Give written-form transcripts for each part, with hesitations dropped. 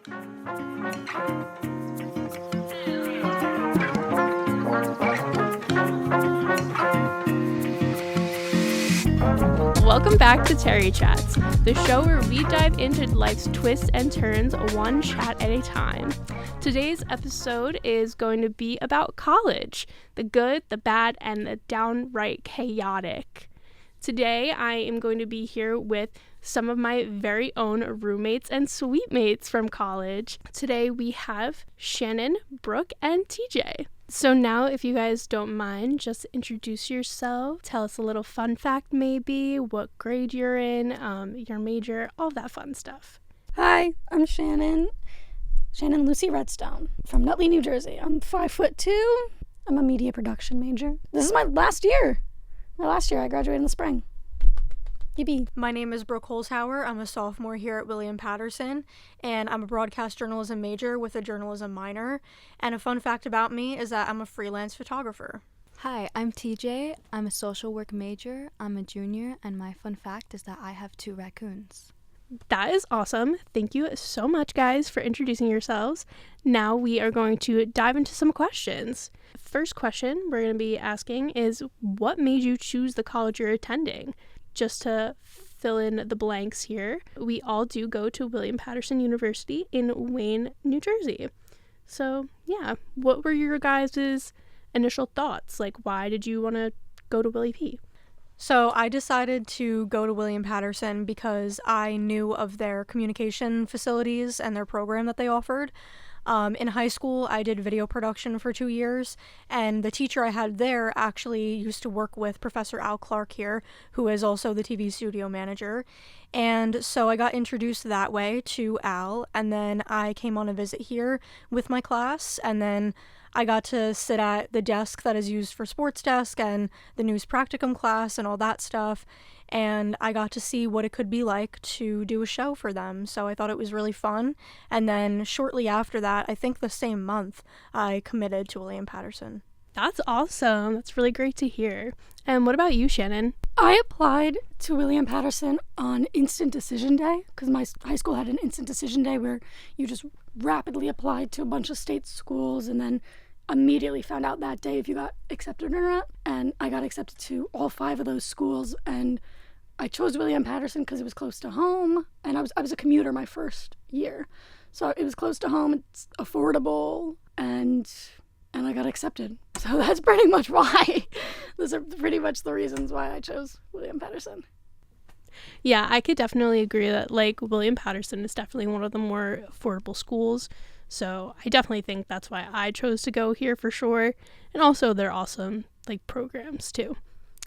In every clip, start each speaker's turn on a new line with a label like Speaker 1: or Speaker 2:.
Speaker 1: Welcome back to TerriChat, the show where we dive into life's twists and turns one chat at a time. Today's episode is going to be about college, the good, the bad, and the downright chaotic. Today, I am going to be here with some of my very own roommates and suite mates from college. Today, we have Shannon, Brooke, and TJ. So now, if you guys don't mind, just introduce yourself, tell us a little fun fact maybe, what grade you're in, your major, all that fun stuff.
Speaker 2: Hi, I'm Shannon Lucy Redstone from Nutley, New Jersey. I'm 5'2". I'm a media production major. This is my last year. I graduated in the spring. Yippee.
Speaker 3: My name is Brooke Holzauer. I'm a sophomore here at William Patterson, and I'm a broadcast journalism major with a journalism minor. And a fun fact about me is that I'm a freelance photographer.
Speaker 4: Hi, I'm TJ. I'm a social work major. I'm a junior, and my fun fact is that I have 2 raccoons.
Speaker 1: That is awesome. Thank you so much, guys, for introducing yourselves. Now we are going to dive into some questions. First question we're going to be asking is, what made you choose the college you're attending? Just to fill in the blanks here, we all do go to William Patterson University in Wayne, New Jersey. So, yeah, what were your guys' initial thoughts? Like, why did you want to go to Willie P?
Speaker 3: So I decided to go to William Patterson because I knew of their communication facilities and their program that they offered. In high school, I did video production for 2 years, and the teacher I had there actually used to work with Professor Al Clark here, who is also the TV studio manager. And so I got introduced that way to Al, and then I came on a visit here with my class, and then I got to sit at the desk that is used for sports desk and the news practicum class and all that stuff. And I got to see what it could be like to do a show for them. So I thought it was really fun. And then shortly after that, I think the same month, I committed to William Patterson.
Speaker 1: That's awesome. That's really great to hear. And what about you, Shannon?
Speaker 2: I applied to William Patterson on instant decision day because my high school had an instant decision day where you just rapidly applied to a bunch of state schools and then immediately found out that day if you got accepted or not. And I got accepted to all 5 of those schools, and I chose William Patterson because it was close to home, and I was a commuter my first year, so it was close to home, it's affordable, and I got accepted. So that's pretty much why. Those are pretty much the reasons why I chose William Patterson.
Speaker 1: Yeah, I could definitely agree that, like, William Patterson is definitely one of the more affordable schools. So I definitely think that's why I chose to go here for sure. And also they're awesome, like, programs too.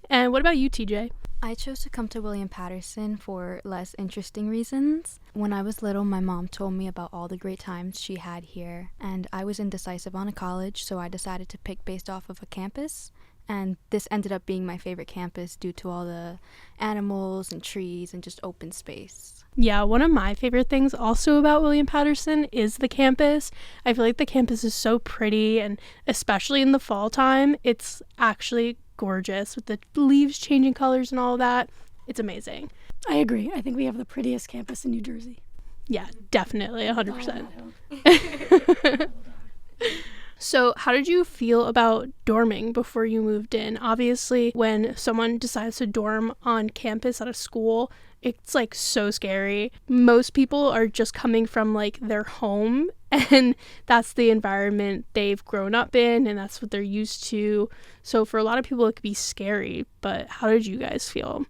Speaker 1: And what about you, TJ?
Speaker 4: I chose to come to William Patterson for less interesting reasons. When I was little, my mom told me about all the great times she had here, and I was indecisive on a college, so I decided to pick based off of a campus. And this ended up being my favorite campus due to all the animals and trees and just open space.
Speaker 1: Yeah, one of my favorite things also about William Patterson is the campus. I feel like the campus is so pretty, and especially in the fall time, it's actually gorgeous with the leaves changing colors and all that. It's amazing.
Speaker 2: I agree. I think we have the prettiest campus in New Jersey.
Speaker 1: Yeah, definitely, 100%. So how did you feel about dorming before you moved in? Obviously, when someone decides to dorm on campus at a school, it's like so scary. Most people are just coming from like their home, and that's the environment they've grown up in, and that's what they're used to. So for a lot of people, it could be scary, but how did you guys feel?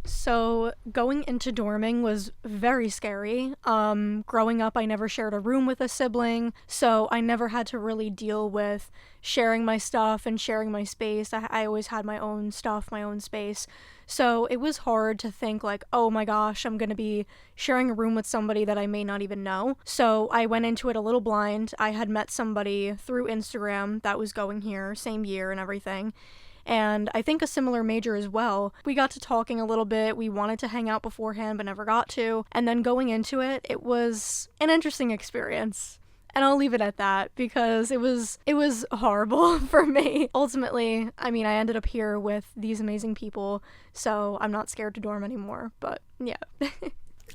Speaker 3: So going into dorming was very scary. Growing up, I never shared a room with a sibling, so I never had to really deal with sharing my stuff and sharing my space. I always had my own stuff, my own space. So it was hard to think like, oh my gosh, I'm going to be sharing a room with somebody that I may not even know. So I went into it a little blind. I had met somebody through Instagram that was going here, same year and everything. And I think a similar major as well. We got to talking a little bit. We wanted to hang out beforehand, but never got to. And then going into it, it was an interesting experience. And I'll leave it at that because it was horrible for me. Ultimately, I mean, I ended up here with these amazing people, so I'm not scared to dorm anymore, but yeah.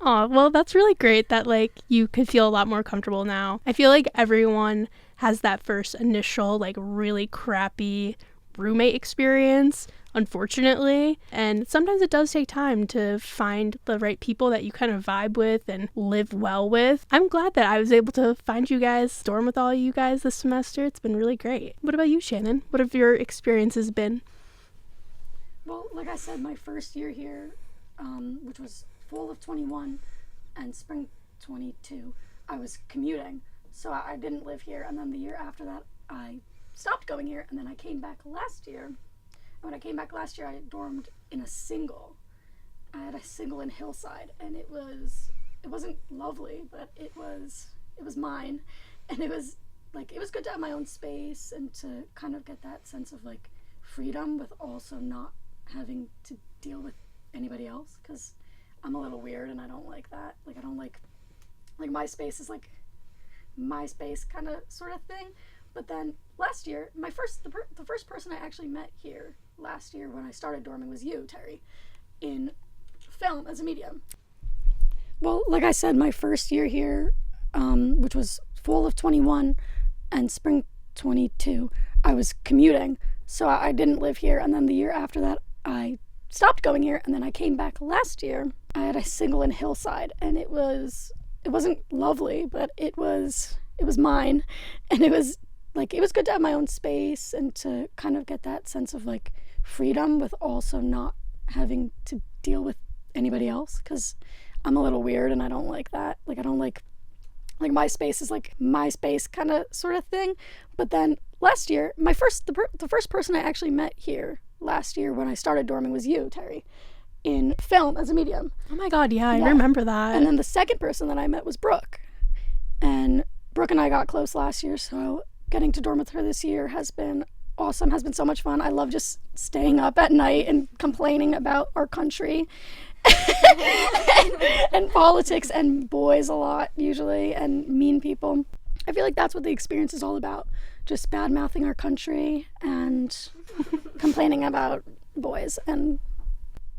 Speaker 1: Oh, well, that's really great that, like, you could feel a lot more comfortable now. I feel like everyone has that first initial, like, really crappy roommate experience, unfortunately. And sometimes it does take time to find the right people that you kind of vibe with and live well with. I'm glad that I was able to find you guys, dorm with all you guys this semester. It's been really great. What about you, Shannon? What have your experiences been?
Speaker 2: Well, like I said, my first year here, which was fall of 21 and spring 22, I was commuting, so I didn't live here. And then the year after that, I stopped going here, and then I came back last year. And when I came back last year, I dormed in a single. I had a single in Hillside, and it wasn't lovely, but it was mine, and it was good to have my own space and to kind of get that sense of like freedom with also not having to deal with anybody else, because I'm a little weird and I don't like that. Like, I don't like my space is like my space kind of sort of thing. But then last year, the first person I actually met here last year when I started dorming was you, Terry, in film as a medium. Well, like I said, my first year here, which was fall of 21 and spring 22, I was commuting, so I didn't live here. And then the year after that, I stopped going here, and then I came back last year. I had a single in Hillside, and it wasn't lovely, but it was mine, and it was good to have my own space and to kind of get that sense of like freedom with also not having to deal with anybody else, because I'm a little weird and I don't like that. Like, I don't like my space is like my space kind of sort of thing. But then last year, the first person I actually met here last year when I started dorming was you, Terry, in film as a medium.
Speaker 1: Oh my God, yeah, I remember that.
Speaker 2: And then the second person that I met was Brooke. And Brooke and I got close last year, so getting to dorm with her this year has been awesome, has been so much fun. I love just staying up at night and complaining about our country and politics and boys a lot usually, and mean people. I feel like that's what the experience is all about. Just bad-mouthing our country and complaining about boys. And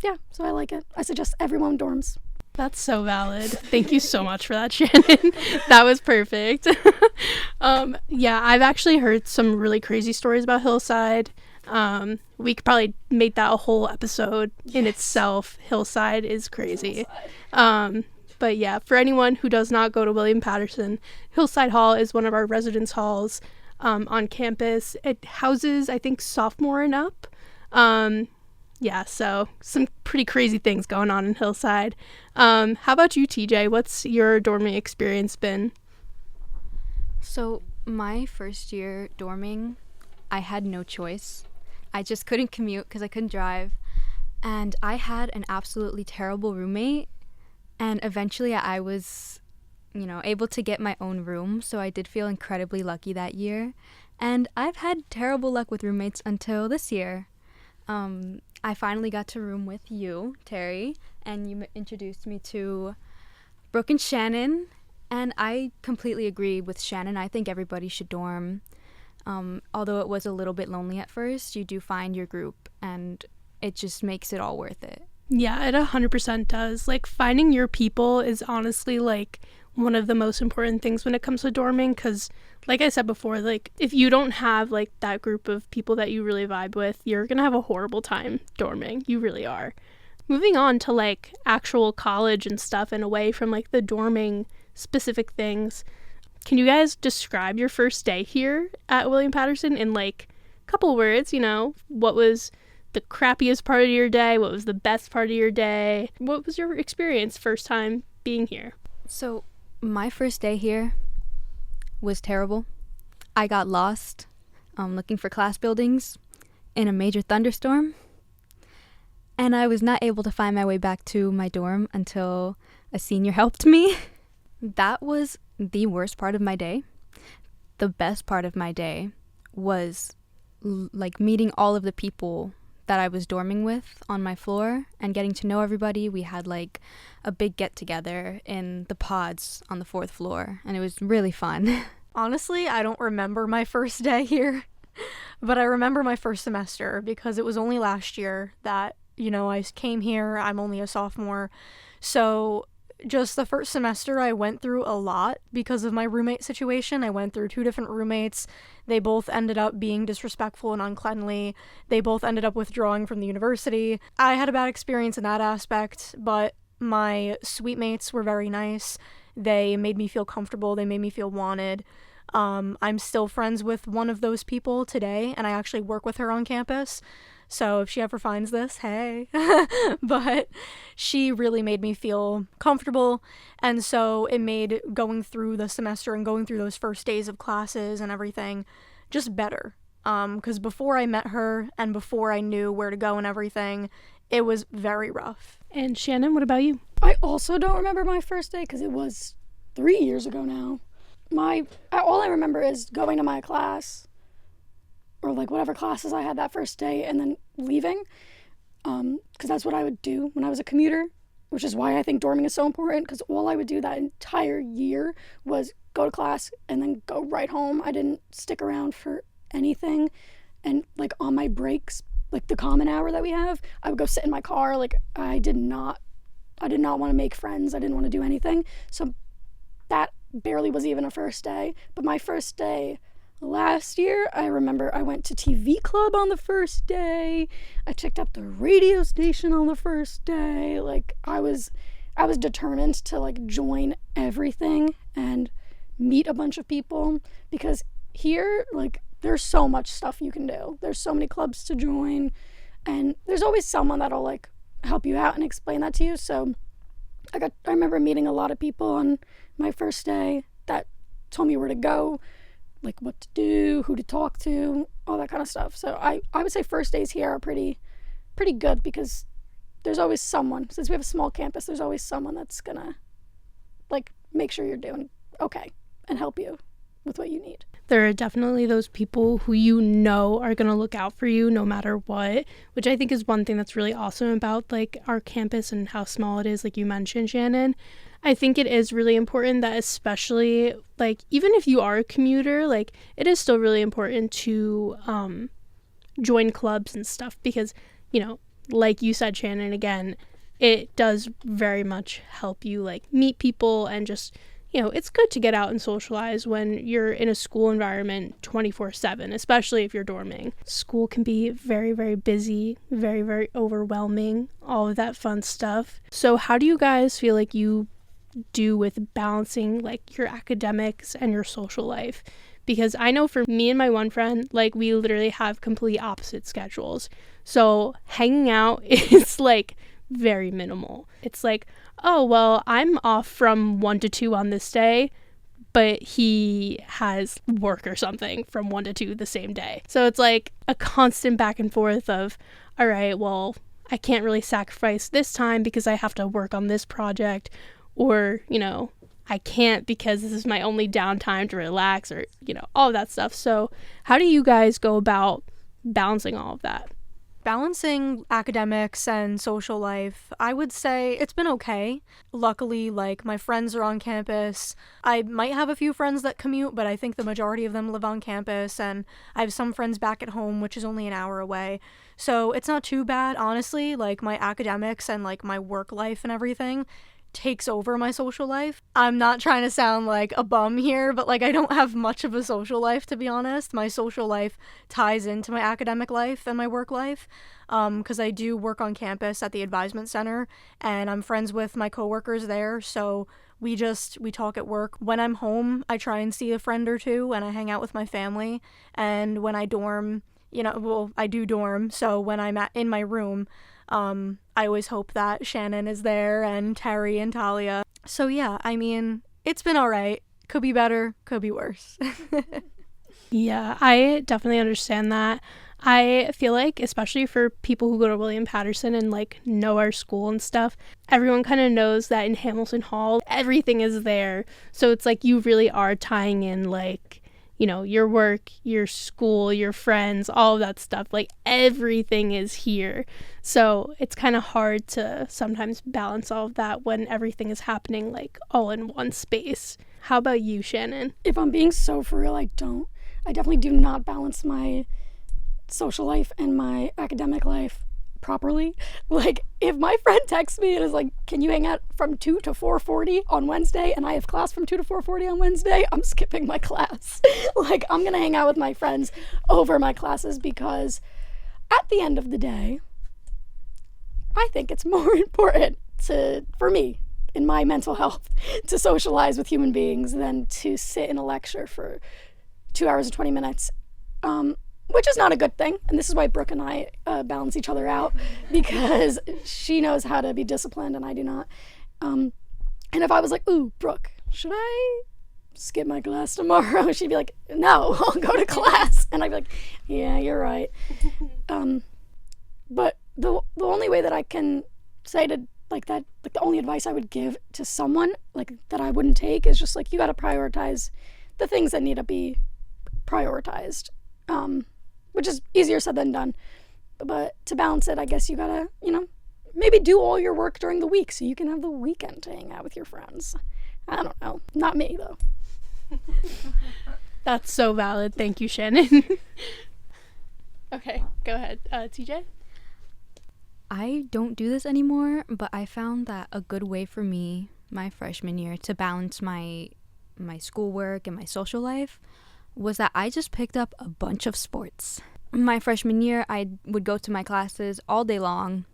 Speaker 2: yeah, so I like it. I suggest everyone dorms.
Speaker 1: That's so valid. Thank you so much for that, Shannon. That was perfect. Yeah, I've actually heard some really crazy stories about Hillside. We could probably make that a whole episode in itself. Hillside is crazy. But yeah, for anyone who does not go to William Patterson, Hillside Hall is one of our residence halls on campus. It houses, I think, sophomore and up. Yeah, so some pretty crazy things going on in Hillside. How about you, TJ? What's your dorming experience been?
Speaker 4: So my first year dorming, I had no choice. I just couldn't commute because I couldn't drive. And I had an absolutely terrible roommate. And eventually I was, able to get my own room. So I did feel incredibly lucky that year. And I've had terrible luck with roommates until this year. I finally got to room with you, Terry, and you introduced me to Brooke and Shannon, and I completely agree with Shannon. I think everybody should dorm. Although it was a little bit lonely at first, you do find your group, and it just makes it all worth it.
Speaker 1: Yeah, it 100% does. Like, finding your people is honestly, like, one of the most important things when it comes to dorming, because like I said before, like, if you don't have like that group of people that you really vibe with, you're gonna have a horrible time dorming. You really are. Moving on to like actual college and stuff and away from like the dorming specific things, can you guys describe your first day here at William Patterson in like a couple words? What was the crappiest part of your day? What was the best part of your day? What was your experience first time being here?
Speaker 4: So my first day here was terrible. I got lost looking for class buildings in a major thunderstorm, and I was not able to find my way back to my dorm until a senior helped me. That was the worst part of my day. The best part of my day was like meeting all of the people that I was dorming with on my floor and getting to know everybody. We had like a big get together in the pods on the 4th floor, and it was really fun.
Speaker 3: Honestly, I don't remember my first day here, but I remember my first semester because it was only last year that, I came here. I'm only a sophomore. So just the first semester I went through a lot because of my roommate situation. I went through 2 different roommates. They both ended up being disrespectful and uncleanly. They both ended up withdrawing from the university. I had a bad experience in that aspect, but my suite mates were very nice. They made me feel comfortable. They made me feel wanted. I'm still friends with one of those people today, and I actually work with her on campus. So if she ever finds this, hey. But she really made me feel comfortable, and so it made going through the semester and going through those first days of classes and everything just better. Because before I met her and before I knew where to go and everything, it was very rough.
Speaker 1: And Shannon, what about you?
Speaker 2: I also don't remember my first day because it was 3 years ago now. All I remember is going to my class, or like whatever classes I had that first day, and then leaving, because that's what I would do when I was a commuter, which is why I think dorming is so important, because all I would do that entire year was go to class and then go right home. I didn't stick around for anything, and like on my breaks, like the common hour that we have, I would go sit in my car. Like I did not want to make friends. I didn't want to do anything, so that barely was even a first day. But my first day last year, I remember I went to TV club on the first day. I checked up the radio station on the first day. Like I was determined to like join everything and meet a bunch of people, because here like there's so much stuff you can do. There's so many clubs to join, and there's always someone that'll like help you out and explain that to you. So I remember meeting a lot of people on my first day that told me where to go, like what to do, who to talk to, all that kind of stuff. So I would say first days here are pretty good, because there's always someone. Since we have a small campus, there's always someone that's gonna like make sure you're doing okay and help you with what you need.
Speaker 1: There are definitely those people who you know are going to look out for you no matter what, which I think is one thing that's really awesome about like our campus and how small it is, like you mentioned, Shannon. I think it is really important that, especially like even if you are a commuter, like it is still really important to join clubs and stuff, because, you know, like you said, Shannon, again, it does very much help you like meet people, and just, you know, it's good to get out and socialize when you're in a school environment 24/7, especially if you're dorming. School can be very, very busy, very, very overwhelming, all of that fun stuff. So how do you guys feel like you do with balancing like your academics and your social life? Because I know for me and my one friend, like we literally have complete opposite schedules. So hanging out is like very minimal. It's like, oh, well, I'm off from 1 to 2 on this day, but he has work or something from 1 to 2 the same day. So it's like a constant back and forth of, all right, well, I can't really sacrifice this time because I have to work on this project, or, you know, I can't because this is my only downtime to relax, or, you know, all of that stuff. So how do you guys go about balancing all of that?
Speaker 3: Balancing academics and social life, I would say it's been okay. Luckily, like, my friends are on campus. I might have a few friends that commute, but I think the majority of them live on campus, and I have some friends back at home, which is only an hour away. So it's not too bad, honestly. Like, my academics and, like, my work life and everything takes over my social life. I'm not trying to sound like a bum here, but like I don't have much of a social life, to be honest. My social life ties into my academic life and my work life, because I do work on campus at the advisement center, and I'm friends with my coworkers there, so we talk at work. When I'm home, I try and see a friend or two, and I hang out with my family. And when I dorm, you know, well, I do dorm, so when I'm in my room, I always hope that Shannon is there, and Terry and Talia. So yeah, I mean, it's been all right. Could be better, could be worse.
Speaker 1: Yeah, I definitely understand that. I feel like, especially for people who go to William Patterson and like know our school and stuff, everyone kind of knows that in Hamilton Hall, everything is there. So it's like you really are tying in like, you know, your work, your school, your friends, all of that stuff. Like everything is here. So it's kind of hard to sometimes balance all of that when everything is happening like all in one space. How about you, Shannon?
Speaker 2: If I'm being so for real, I definitely do not balance my social life and my academic life properly. Like, if my friend texts me and is like, can you hang out from 2 to 4:40 on Wednesday, and I have class from 2 to 4:40 on Wednesday, I'm skipping my class. Like, I'm gonna hang out with my friends over my classes, because at the end of the day, I think it's more important for me, in my mental health, to socialize with human beings than to sit in a lecture for 2 hours and 20 minutes. Which is not a good thing, and this is why Brooke and I balance each other out, because she knows how to be disciplined and I do not. And if I was like, ooh, Brooke, should I skip my class tomorrow? She'd be like, no, I'll go to class. And I'd be like, yeah, you're right. But the only way that I can say to like that, like the only advice I would give to someone like that I wouldn't take is just like, you got to prioritize the things that need to be prioritized. Which is easier said than done. But to balance it, I guess you gotta, maybe do all your work during the week so you can have the weekend to hang out with your friends. I don't know. Not me, though.
Speaker 1: That's so valid. Thank you, Shannon. Okay, go ahead. TJ?
Speaker 4: I don't do this anymore, but I found that a good way for me, my freshman year, to balance my schoolwork and my social life was that I just picked up a bunch of sports. My freshman year, I would go to my classes all day long,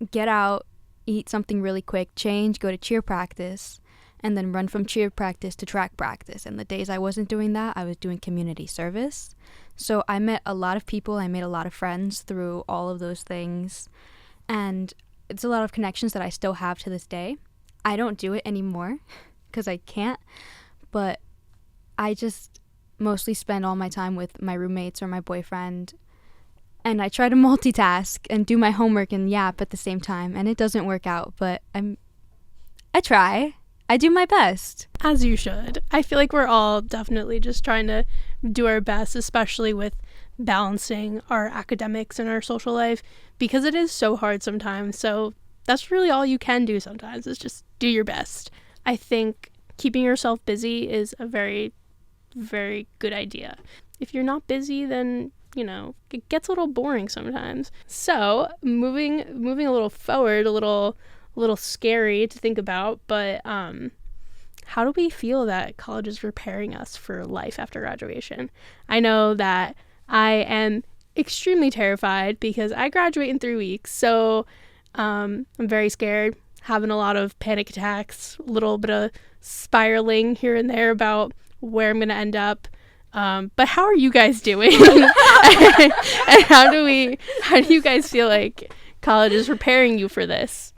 Speaker 4: get out, eat something really quick, change, go to cheer practice, and then run from cheer practice to track practice. And the days I wasn't doing that, I was doing community service. So I met a lot of people, I made a lot of friends through all of those things. And it's a lot of connections that I still have to this day. I don't do it anymore because I can't, but I just mostly spend all my time with my roommates or my boyfriend, and I try to multitask and do my homework and yap at the same time, and it doesn't work out, but I try. I do my best.
Speaker 1: As you should. I feel like we're all definitely just trying to do our best, especially with balancing our academics and our social life, because it is so hard sometimes. So that's really all you can do sometimes, is just do your best. I think keeping yourself busy is a very, very good idea. If you're not busy, then it gets a little boring sometimes. So moving a little forward, a little scary to think about, but how do we feel that college is preparing us for life after graduation? I know that I am extremely terrified because I graduate in 3 weeks, so I'm very scared, having a lot of panic attacks, a little bit of spiraling here and there about where I'm going to end up. But how are you guys doing? And how do you guys feel like college is preparing you for this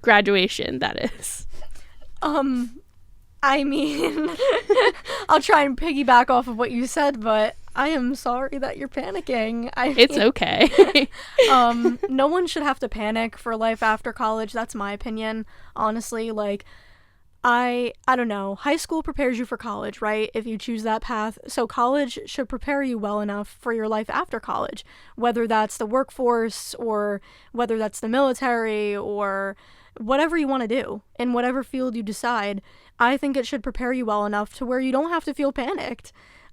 Speaker 1: graduation, that is?
Speaker 3: I mean, I'll try and piggyback off of what you said, but I am sorry that you're panicking.
Speaker 1: It's okay.
Speaker 3: No one should have to panic for life after college. That's my opinion. Honestly, like, I don't know. High school prepares you for college, right? If you choose that path. So college should prepare you well enough for your life after college, whether that's the workforce or whether that's the military or whatever you want to do in whatever field you decide. I think it should prepare you well enough to where you don't have to feel panicked.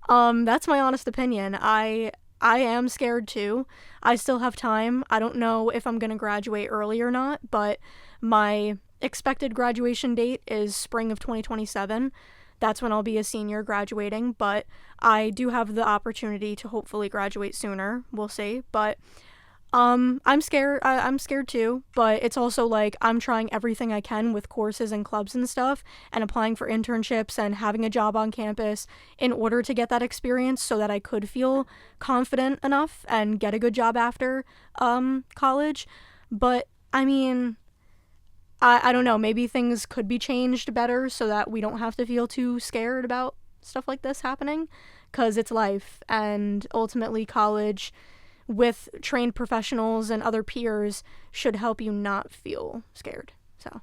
Speaker 3: That's my honest opinion. I am scared too. I still have time. I don't know if I'm going to graduate early or not, but my expected graduation date is spring of 2027. That's when I'll be a senior graduating, but I do have the opportunity to hopefully graduate sooner. We'll see. But I'm scared. I'm scared too, but it's also like I'm trying everything I can with courses and clubs and stuff and applying for internships and having a job on campus in order to get that experience so that I could feel confident enough and get a good job after college. But I mean, I don't know, maybe things could be changed better so that we don't have to feel too scared about stuff like this happening, because it's life, and ultimately college with trained professionals and other peers should help you not feel scared. So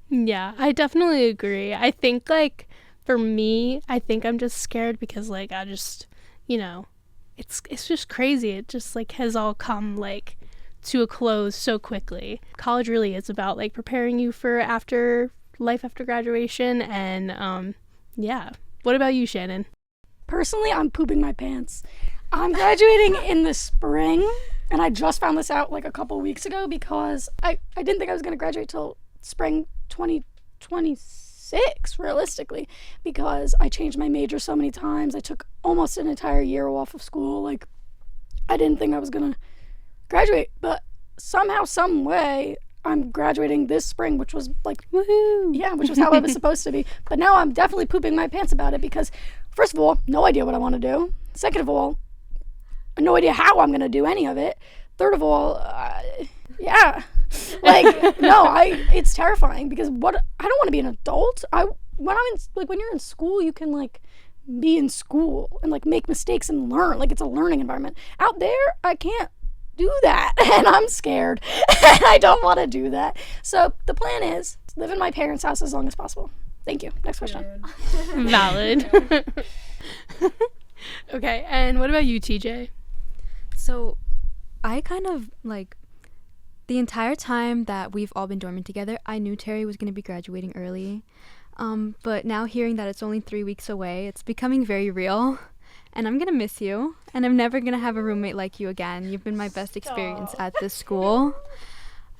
Speaker 1: yeah, I definitely agree. I think like for me, I think I'm just scared because like I just, it's just crazy. It just like has all come like to a close so quickly. College really is about like preparing you for life after graduation, and yeah. What about you, Shannon?
Speaker 2: Personally, I'm pooping my pants. I'm graduating in the spring, And I just found this out like a couple weeks ago because I didn't think I was going to graduate till spring 2026, realistically, because I changed my major so many times. I took almost an entire year off of school. Like, I didn't think I was going to graduate, but somehow, some way, I'm graduating this spring, which was like,
Speaker 1: woohoo!
Speaker 2: Yeah, which was how it was supposed to be. But now I'm definitely pooping my pants about it because, first of all, no idea what I want to do. Second of all, no idea how I'm going to do any of it. Third of all, yeah. Like, no, it's terrifying because I don't want to be an adult. When you're in school, you can like be in school and like make mistakes and learn. Like, it's a learning environment. Out there, I can't do that, and I'm scared, and I don't want to do that. So the plan is live in my parents' house as long as possible. Thank you. Next question.
Speaker 1: Valid. Okay, and what about you, TJ?
Speaker 4: So I kind of like the entire time that we've all been dorming together, I knew Terry was going to be graduating early. But now hearing that it's only 3 weeks away, it's becoming very real. And I'm going to miss you. And I'm never going to have a roommate like you again. You've been my best experience at this school.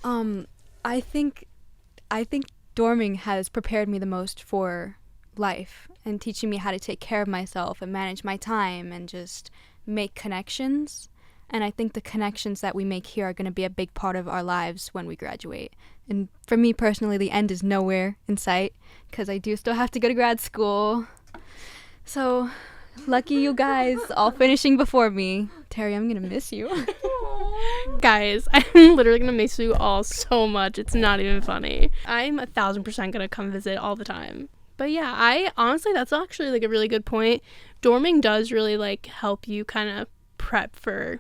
Speaker 4: I think dorming has prepared me the most for life and teaching me how to take care of myself and manage my time and just make connections. And I think the connections that we make here are going to be a big part of our lives when we graduate. And for me personally, the end is nowhere in sight because I do still have to go to grad school. So lucky you guys all finishing before me. Terry, I'm going to miss you.
Speaker 1: Guys, I'm literally going to miss you all so much. It's not even funny. I'm 1,000% going to come visit all the time. But yeah, I honestly, that's actually like a really good point. Dorming does really like help you kind of prep for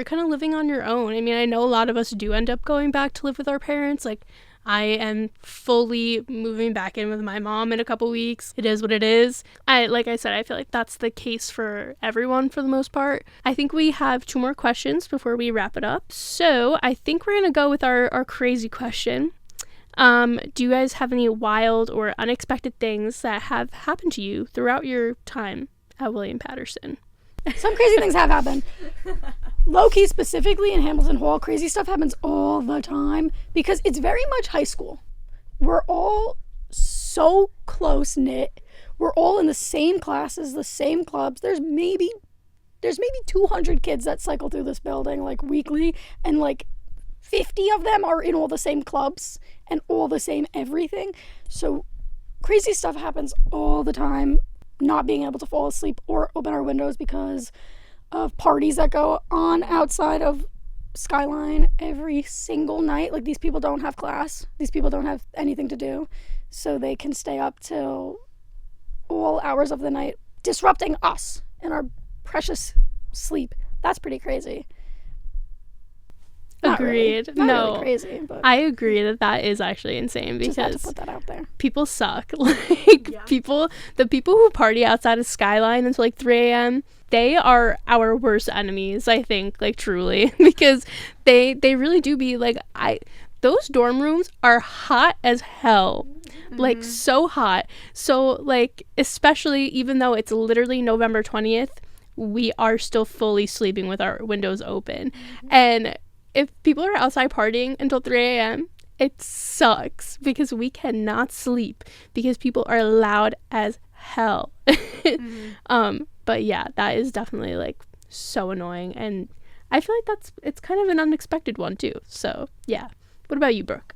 Speaker 1: kind of living on your own. I mean, I know a lot of us do end up going back to live with our parents. Like, I am fully moving back in with my mom in a couple weeks. It is what it is. Like I said, I feel like that's the case for everyone for the most part. I think we have 2 more questions before we wrap it up. So I think we're going to go with our crazy question. Do you guys have any wild or unexpected things that have happened to you throughout your time at William Patterson?
Speaker 2: Some crazy things have happened. Low-key, specifically in Hamilton Hall, crazy stuff happens all the time because it's very much high school. We're all so close-knit. We're all in the same classes, the same clubs. There's maybe 200 kids that cycle through this building like weekly, and like 50 of them are in all the same clubs and all the same everything. So crazy stuff happens all the time. Not being able to fall asleep or open our windows because of parties that go on outside of Skyline every single night. Like, these people don't have class. These people don't have anything to do. So they can stay up till all hours of the night, disrupting us and our precious sleep. That's pretty crazy.
Speaker 1: Agreed.
Speaker 2: Not really crazy, but
Speaker 1: I agree that is actually insane because
Speaker 2: just had to put that out there.
Speaker 1: People suck. Like, yeah. The people who party outside of Skyline until like 3 a.m., they are our worst enemies, I think, like, truly, because they really do be like, those dorm rooms are hot as hell. Like, so hot. So, like, especially even though it's literally November 20th, we are still fully sleeping with our windows open. And if people are outside partying until 3 a.m., it sucks because we cannot sleep because people are loud as hell. But yeah, that is definitely like so annoying, and I feel like it's kind of an unexpected one too. So yeah. What about you, Brooke?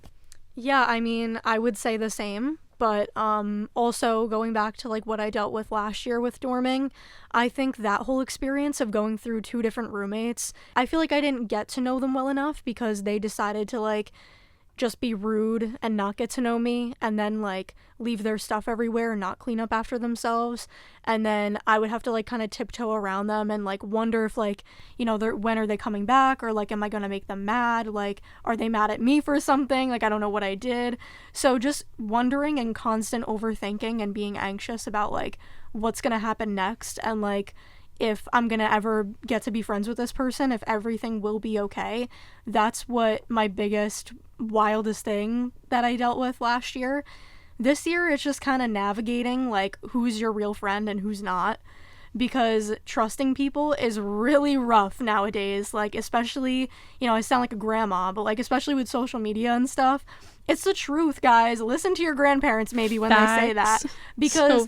Speaker 3: Yeah, I mean, I would say the same. But also going back to like what I dealt with last year with dorming, I think that whole experience of going through 2 different roommates, I feel like I didn't get to know them well enough because they decided to like just be rude and not get to know me, and then like leave their stuff everywhere and not clean up after themselves. And then I would have to like kind of tiptoe around them and like wonder if like, you know, when are they coming back, or like am I gonna make them mad, like are they mad at me for something, like I don't know what I did. So just wondering and constant overthinking and being anxious about like what's gonna happen next, and like if I'm gonna ever get to be friends with this person, if everything will be okay. That's what my biggest, wildest thing that I dealt with last year. This year, it's just kind of navigating, like, who's your real friend and who's not. because trusting people is really rough nowadays. Like, especially, I sound like a grandma, but like, especially with social media and stuff. It's the truth, guys. Listen to your grandparents maybe when they say that, because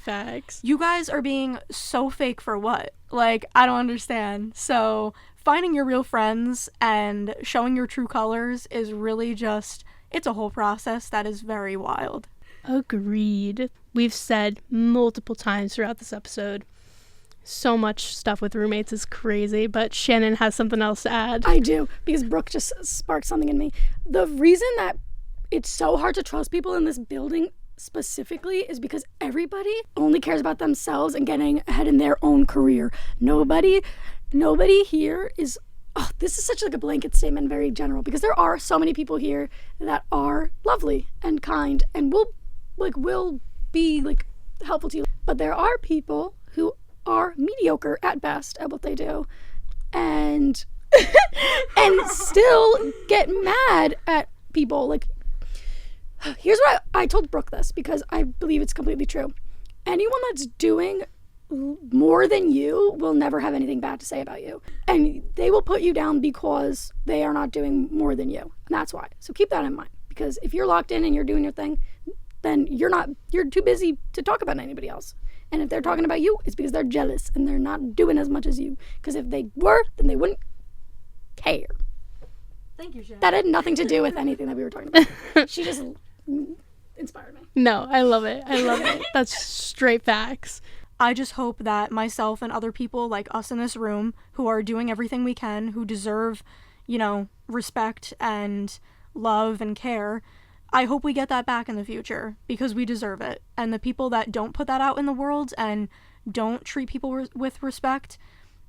Speaker 3: you guys are being so fake for what? Like, I don't understand. So finding your real friends and showing your true colors is really just, it's a whole process that is very wild.
Speaker 1: Agreed. We've said multiple times throughout this episode, so much stuff with roommates is crazy, but Shannon has something else to add.
Speaker 2: I do, because Brooke just sparked something in me. The reason that it's so hard to trust people in this building specifically is because everybody only cares about themselves and getting ahead in their own career. Nobody here is, this is such like a blanket statement, very general, because there are so many people here that are lovely and kind and will be like helpful to you. But there are people who are mediocre at best at what they do and and still get mad at people. Like, here's what I told Brooke this, because I believe it's completely true. Anyone that's doing more than you will never have anything bad to say about you. And they will put you down because they are not doing more than you. And that's why. So keep that in mind. Because if you're locked in and you're doing your thing, then you're too busy to talk about anybody else. And if they're talking about you, it's because they're jealous and they're not doing as much as you. Because if they were, then they wouldn't care.
Speaker 3: Thank you, Shannon.
Speaker 2: That had nothing to do with anything that we were talking about. She just inspired me.
Speaker 1: No, I love it. That's straight facts.
Speaker 3: I just hope that myself and other people like us in this room who are doing everything we can, who deserve, respect and love and care, I hope we get that back in the future, because we deserve it. And the people that don't put that out in the world and don't treat people with respect,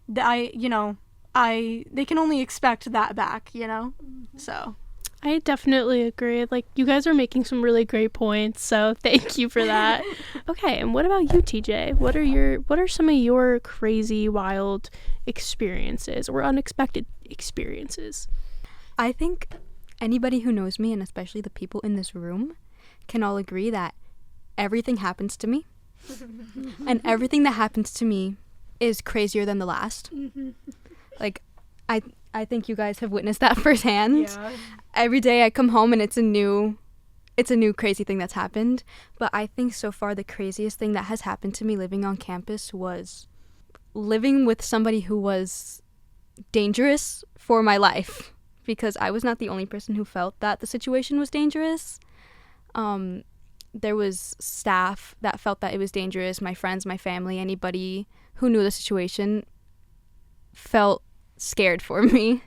Speaker 3: they can only expect that back,
Speaker 2: Mm-hmm.
Speaker 3: So
Speaker 1: I definitely agree. Like, you guys are making some really great points, so thank you for that. Okay, and what about you, TJ? What are some of your crazy, wild experiences or unexpected experiences?
Speaker 4: I think anybody who knows me, and especially the people in this room, can all agree that everything happens to me. And everything that happens to me is crazier than the last. Like, I think you guys have witnessed that firsthand.
Speaker 3: yeah.
Speaker 4: Every day I come home and it's a new crazy thing that's happened. But I think so far the craziest thing that has happened to me living on campus was living with somebody who was dangerous for my life, because I was not the only person who felt that the situation was dangerous. There was staff that felt that it was dangerous. My friends, my family, anybody who knew the situation felt scared for me.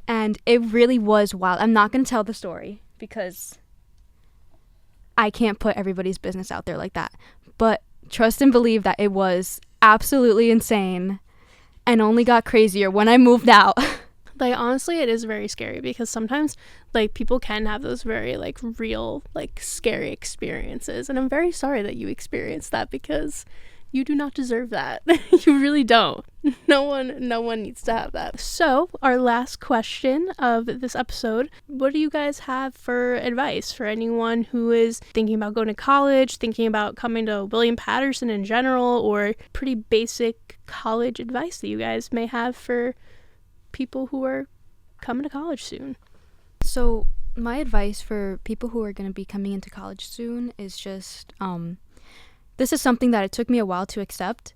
Speaker 4: And it really was wild. I'm not going to tell the story because I can't put everybody's business out there like that. But trust and believe that it was absolutely insane and only got crazier when I moved out.
Speaker 1: Like, honestly, it is very scary, because sometimes, like, people can have those very, like, real, like, scary experiences. And I'm very sorry that you experienced that, because you do not deserve that. You really don't. No one needs to have that. So, our last question of this episode, what do you guys have for advice for anyone who is thinking about going to college, thinking about coming to William Patterson in general, or pretty basic college advice that you guys may have for people who are coming to college soon?
Speaker 4: So my advice for people who are going to be coming into college soon is just, this is something that it took me a while to accept.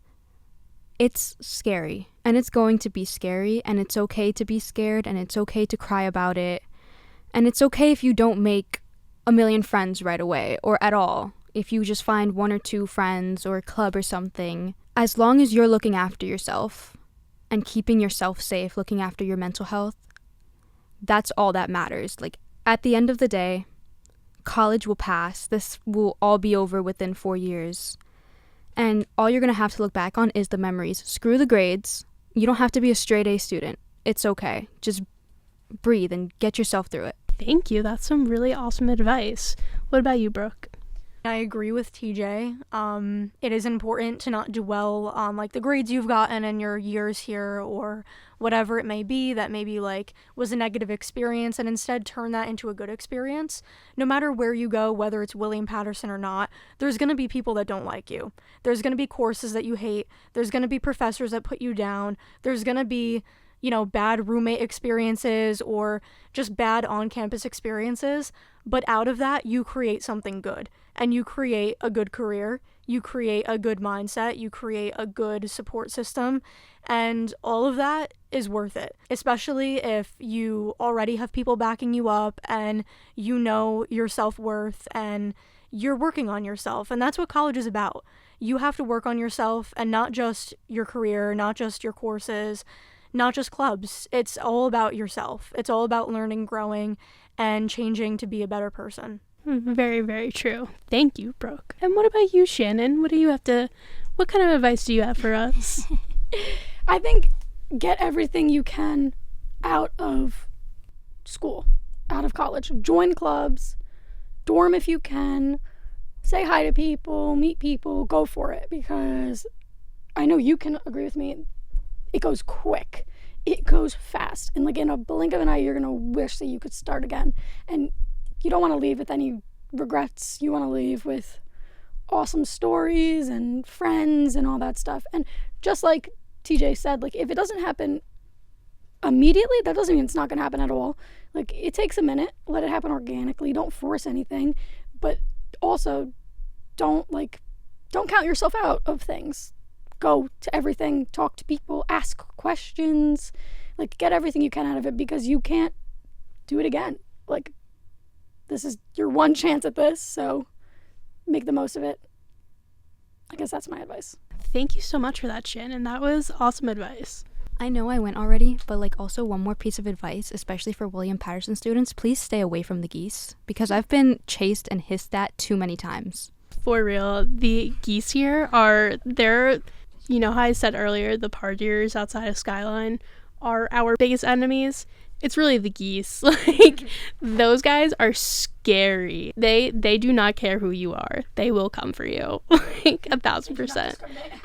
Speaker 4: It's scary, and it's going to be scary, and it's okay to be scared, and it's okay to cry about it, and it's okay if you don't make a million friends right away or at all. If you just find one or two friends or a club or something, as long as you're looking after yourself and keeping yourself safe, looking after your mental health, that's all that matters. Like, at the end of the day, college will pass. This will all be over within 4 years. And all you're going to have to look back on is the memories. Screw the grades. You don't have to be a straight A student. It's okay. Just breathe and get yourself through it.
Speaker 1: Thank you. That's some really awesome advice. What about you, Brooke?
Speaker 3: I agree with TJ. It is important to not dwell on like the grades you've gotten in your years here or whatever it may be that maybe like was a negative experience, and instead turn that into a good experience. No matter where you go, whether it's William Patterson or not, there's going to be people that don't like you. There's going to be courses that you hate. There's going to be professors that put you down. There's going to be, you know, bad roommate experiences or just bad on-campus experiences. But out of that, you create something good, and you create a good career. You create a good mindset. You create a good support system, and all of that is worth it, especially if you already have people backing you up and you know your self-worth and you're working on yourself. And that's what college is about. You have to work on yourself, and not just your career, not just your courses, not just clubs. It's all about yourself. It's all about learning, growing, and changing to be a better person.
Speaker 1: Very, very true. Thank you, Brooke. And what about you, Shannon? What kind of advice do you have for us?
Speaker 2: I think get everything you can out of school, out of college. Join clubs, dorm if you can, say hi to people, meet people, go for it, because I know you can agree with me. It goes quick. It goes fast. And like in a blink of an eye, you're going to wish that you could start again. And you don't want to leave with any regrets. You want to leave with awesome stories and friends and all that stuff. And just like TJ said, like if it doesn't happen immediately, that doesn't mean it's not going to happen at all. Like it takes a minute. Let it happen organically. Don't force anything. But also don't count yourself out of things. Go to everything, talk to people, ask questions, like get everything you can out of it, because you can't do it again. Like this is your one chance at this, so make the most of it. I guess that's my advice.
Speaker 1: Thank you so much for that, Shannon. That was awesome advice.
Speaker 4: I know I went already, but like also one more piece of advice, especially for William Patterson students, please stay away from the geese, because I've been chased and hissed at too many times.
Speaker 1: For real, the geese here they're, you know how I said earlier, the partiers outside of Skyline are our biggest enemies? It's really the geese. Like, those guys are scary. They do not care who you are. They will come for you. Like, 1,000%.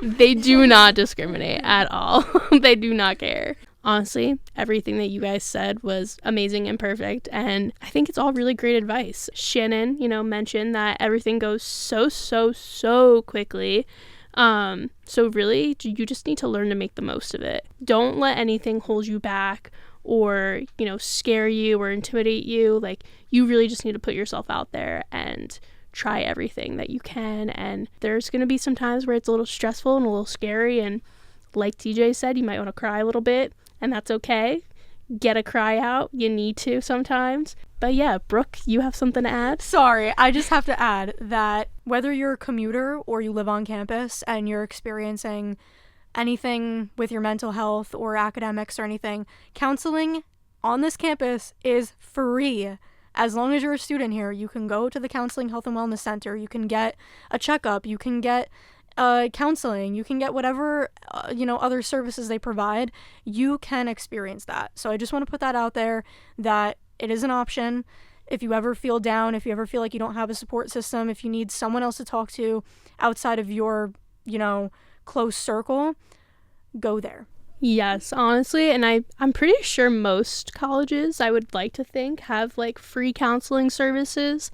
Speaker 1: They do not discriminate at all. They do not care. Honestly, everything that you guys said was amazing and perfect, and I think it's all really great advice. Shannon, mentioned that everything goes so quickly. So really, you just need to learn to make the most of it. Don't let anything hold you back or, scare you or intimidate you. Like, you really just need to put yourself out there and try everything that you can. And there's going to be some times where it's a little stressful and a little scary. And like TJ said, you might want to cry a little bit, and that's okay. Get a cry out. You need to sometimes. But yeah, Brooke, you have something to add?
Speaker 3: Sorry, I just have to add that whether you're a commuter or you live on campus and you're experiencing anything with your mental health or academics or anything, counseling on this campus is free. As long as you're a student here, you can go to the Counseling Health and Wellness Center. You can get a checkup. You can get counseling. You can get whatever, other services they provide. You can experience that. So I just want to put that out there, that it is an option. If you ever feel down, if you ever feel like you don't have a support system, if you need someone else to talk to outside of your, close circle, go there.
Speaker 1: Yes, honestly, and I'm pretty sure most colleges, I would like to think, have like free counseling services.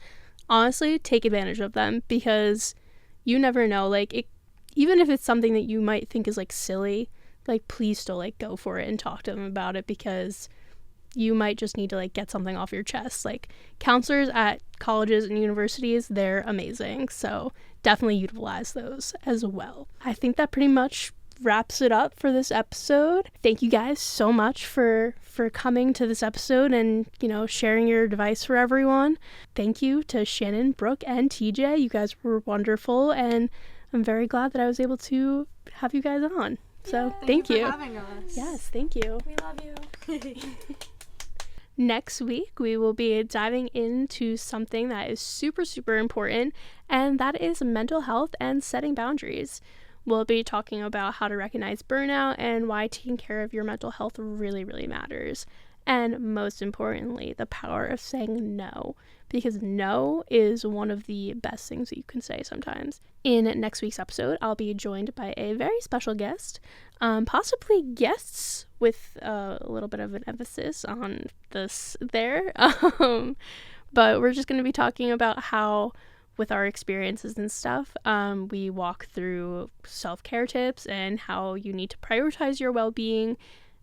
Speaker 1: Honestly, take advantage of them, because you never know, like, even if it's something that you might think is like silly, like, please still like go for it and talk to them about it, because you might just need to like get something off your chest. Like, counselors at colleges and universities, they're amazing, so definitely utilize those as well. I think that pretty much wraps it up for this episode. Thank you guys so much for coming to this episode and, sharing your advice for everyone. Thank you to Shannon, Brooke, and TJ. You guys were wonderful, and I'm very glad that I was able to have you guys on. So thank you
Speaker 3: for having us.
Speaker 1: Yes, thank you.
Speaker 2: We love you.
Speaker 1: Next week, we will be diving into something that is super, super important, and that is mental health and setting boundaries. We'll be talking about how to recognize burnout and why taking care of your mental health really, really matters. And most importantly, the power of saying no, because no is one of the best things that you can say sometimes. In next week's episode, I'll be joined by a very special guest, possibly guests with a little bit of an emphasis on this there. But we're just going to be talking about how, with our experiences and stuff, we walk through self-care tips and how you need to prioritize your well-being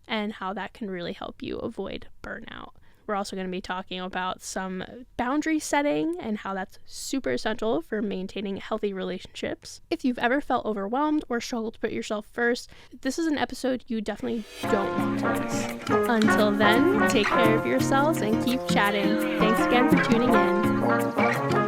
Speaker 1: and how that can really help you avoid burnout. We're also going to be talking about some boundary setting and how that's super essential for maintaining healthy relationships. If you've ever felt overwhelmed or struggled to put yourself first, this is an episode you definitely don't want to miss. Until then, take care of yourselves and keep chatting. Thanks again for tuning in.